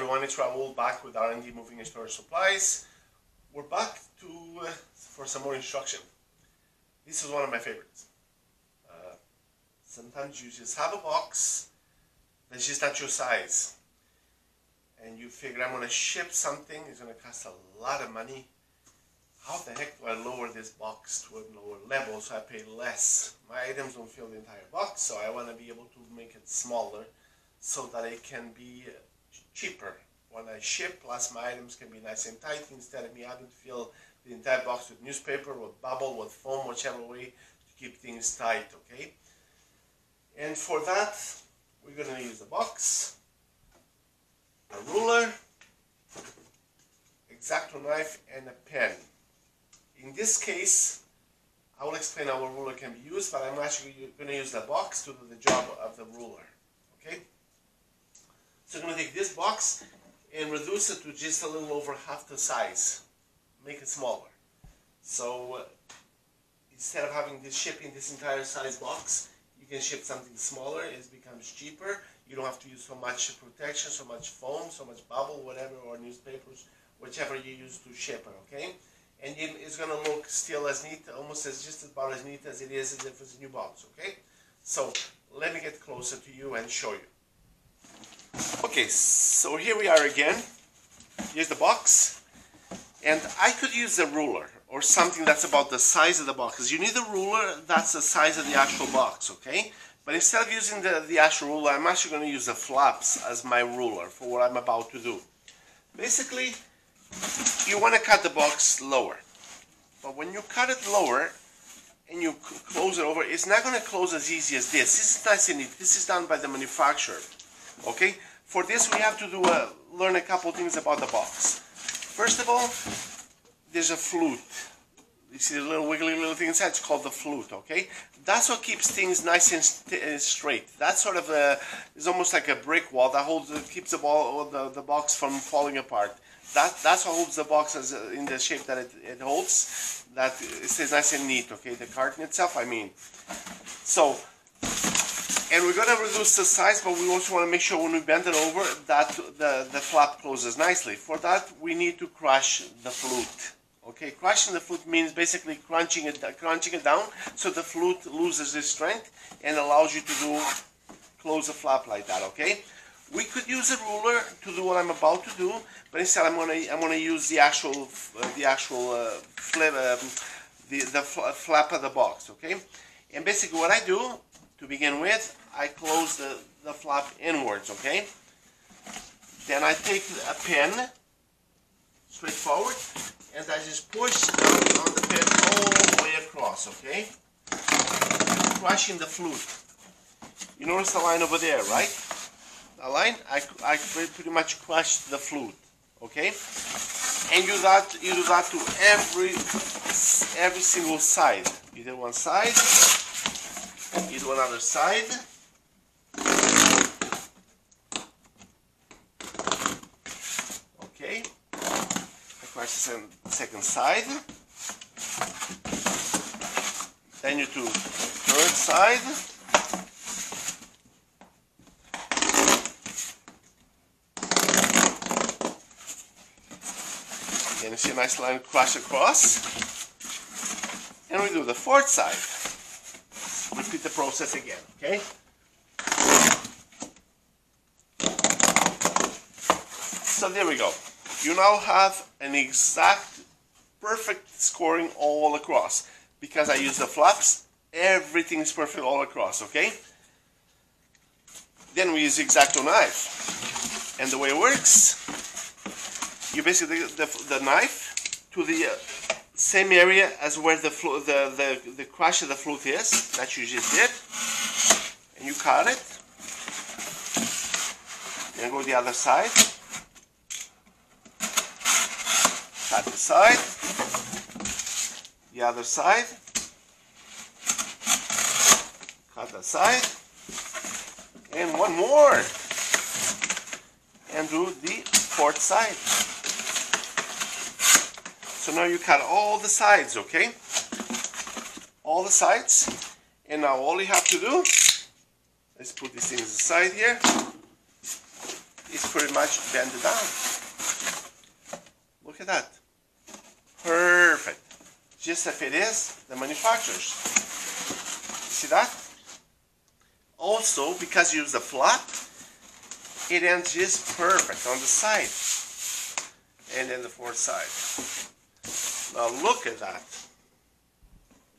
everyone, it's Raul back with R&D Moving and Storage Supplies. We're back for some more instruction. This is one of my favorites. Sometimes you just have a box that's just not your size. And you figure, I'm going to ship something, it's going to cost a lot of money. How the heck do I lower this box to a lower level so I pay less? My items don't fill the entire box, so I want to be able to make it smaller so that it can be cheaper when I ship, plus my items can be nice and tight instead of me having to fill the entire box with newspaper, with bubble, with foam, whichever way to keep things tight, okay? And for that, we're going to use the box, a ruler, X-Acto knife, and a pen. In this case, I will explain how a ruler can be used, but I'm actually going to use the box to do the job of the ruler, okay? So I'm going to take this box and reduce it to just a little over half the size, make it smaller. So instead of having this shipping this entire size box, you can ship something smaller. It becomes cheaper. You don't have to use so much protection, so much foam, so much bubble, whatever, or newspapers, whichever you use to ship it, okay? And it's going to look still as neat, almost just about as neat as it is as if it's a new box, okay? So let me get closer to you and show you. Okay, so here we are again. Here's the box. And I could use a ruler or something that's about the size of the box. Because you need a ruler that's the size of the actual box, okay? But instead of using the actual ruler, I'm actually going to use the flaps as my ruler for what I'm about to do. Basically, you want to cut the box lower. But when you cut it lower and you close it over, it's not going to close as easy as this. This is nice and neat. This is done by the manufacturer. Okay, for this we have to learn a couple things about the box. First of all, there's a flute. You see the little wiggly little thing inside? It's called the flute, okay? That's what keeps things nice and straight. That sort of is almost like a brick wall that keeps the box from falling apart. That's what holds the box in the shape that it holds. That it stays nice and neat, okay? The carton itself, I mean. So, and we're going to reduce the size, but we also want to make sure when we bend it over that the flap closes nicely. For that, we need to crush the flute. Okay, crushing the flute means basically crunching it down so the flute loses its strength and allows you to close the flap like that. Okay, we could use a ruler to do what I'm about to do, but instead I'm gonna use the actual flap of the box. Okay, and basically what I do to begin with, I close the flap inwards, okay? Then I take a pen, straight forward, and I just push down on the pen all the way across, okay? Crushing the flute. You notice the line over there, right? The line, I pretty much crushed the flute, okay? And you do that to every single side. You did one side, you do another side. Okay. I crush the second side. Then you do third side. Then you see a nice line crush across. And we do the fourth side. Repeat the process again, okay? So there we go. You now have an exact, perfect scoring all across. Because I use the flaps, everything is perfect all across, okay? Then we use the X-Acto knife. And the way it works, you basically the knife to the same area as where the crush of the flute is, that you just did, and you cut it, and go the other side, cut the side, the other side, cut the side, and one more, and do the fourth side. So now you cut all the sides, okay? All the sides. And now all you have to do, let's put these things aside here, is just pretty much bend it down. Look at that. Perfect. Just as it is the manufacturer's. See that? Also, because you use the flap, it ends just perfect on the side. And then the fourth side. Now look at that.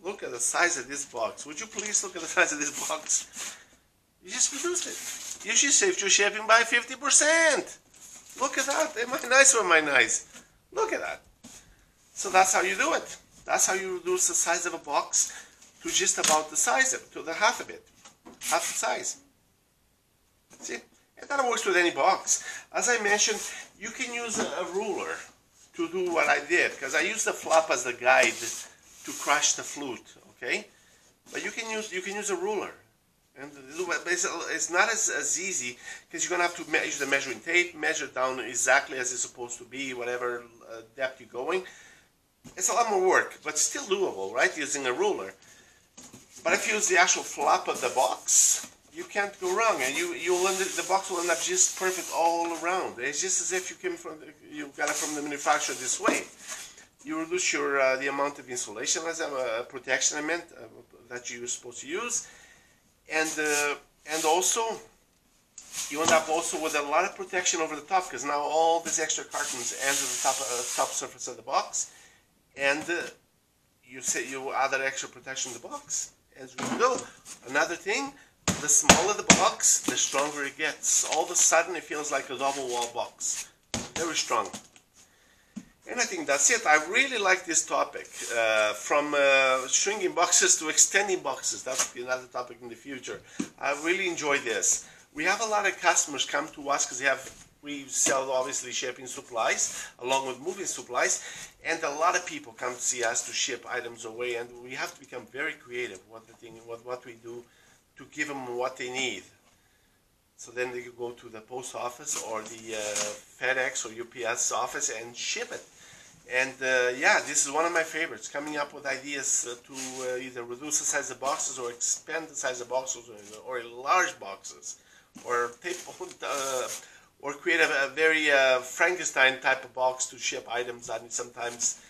Look at the size of this box. Would you please look at the size of this box? You just reduced it. You just saved your shipping by 50%. Look at that. Am I nice or am I nice? Look at that. So that's how you do it. That's how you reduce the size of a box to just about the size of it, to the half of it. Half the size. See? And that works with any box. As I mentioned, you can use a ruler to do what I did, because I used the flap as the guide to crush the flute, okay? But you can use a ruler. And it's not as easy, because you're going to have to use the measuring tape, measure down exactly as it's supposed to be, whatever depth you're going. It's a lot more work, but still doable, right? Using a ruler. But if you use the actual flap of the box, you can't go wrong, and the box will end up just perfect all around. It's just as if you got it from the manufacturer this way. You reduce the amount of insulation as a protection element that you're supposed to use, and also you end up also with a lot of protection over the top, because now all these extra cartons enter the top surface of the box, and you add that extra protection in the box. As we go, another thing. The smaller the box, the stronger it gets. All of a sudden, it feels like a double wall box. Very strong. And I think that's it. I really like this topic. From shrinking boxes to extending boxes. That's another topic in the future. I really enjoy this. We have a lot of customers come to us because we sell obviously shipping supplies along with moving supplies, and a lot of people come to see us to ship items away, and we have to become very creative what we do to give them what they need. So then they can go to the post office or the FedEx or UPS office and ship it. And yeah, this is one of my favorites, coming up with ideas to either reduce the size of boxes or expand the size of boxes or large boxes, or or create a very Frankenstein type of box to ship items that sometimes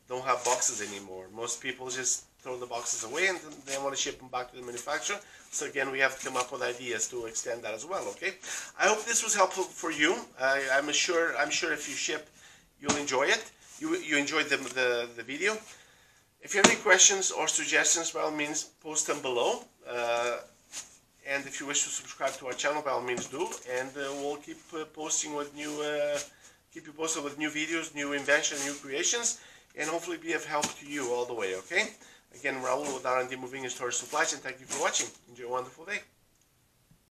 don't have boxes anymore. Most people just throw the boxes away and they want to ship them back to the manufacturer. So again, we have to come up with ideas to extend that as well. Okay, I hope this was helpful for you. I'm sure if you ship, you'll enjoy it. You enjoyed the video. If you have any questions or suggestions, by all means, post them below. And if you wish to subscribe to our channel, by all means do. And we'll keep posting with keep you posted with new videos, new inventions, new creations, and hopefully be of help to you all the way. Okay. Again, Raul with R&D Moving and Storage Supplies, and thank you for watching. Enjoy a wonderful day.